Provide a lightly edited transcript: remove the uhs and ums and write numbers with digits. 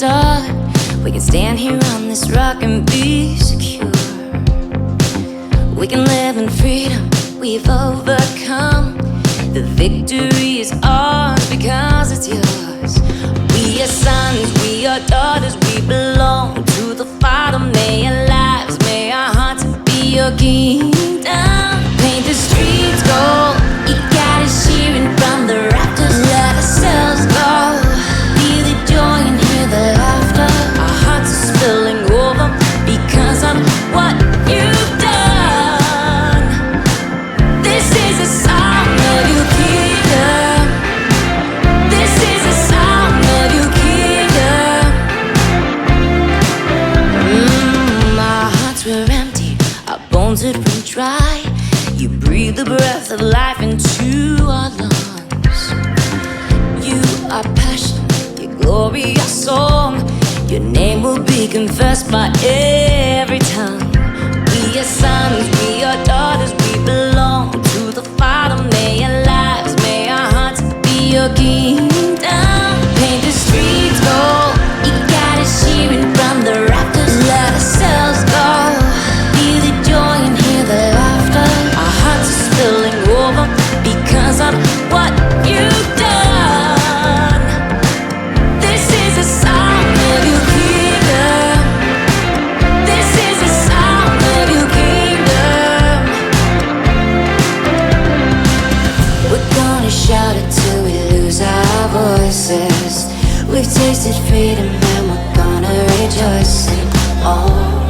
start. We can stand here on this rock and be secure. We can live in freedom, we've overcome. The victory is ours because it's yours. We are sons, we are daughters, we belong to the Father. May our lives, may our hearts be your kingdom. Paint the streets gold, you got us cheering from the rafters. Let ourselves go, feel the joy and hear the laughter. Our hearts are spilling over because of what you've done. This is a song of your kingdom. This is a song of your kingdom. Our hearts were empty, our bones had run dry. You breathe the breath of life into our lungs. You are passion, your glory, your song. Your name will be confessed by every tongue. We are sons, we are daughters, we belong to the Father. May our lives, may our hearts be your kingdom. Paint the streets gold, you got us cheering from the rafters. Let ourselves go, feel the joy and hear the laughter. Our hearts are spilling over because of what you've done. This is a song of your kingdom. This is a song of your kingdom. We're gonna shout it till we lose our voices. We've tasted freedom and we're gonna rejoice in all.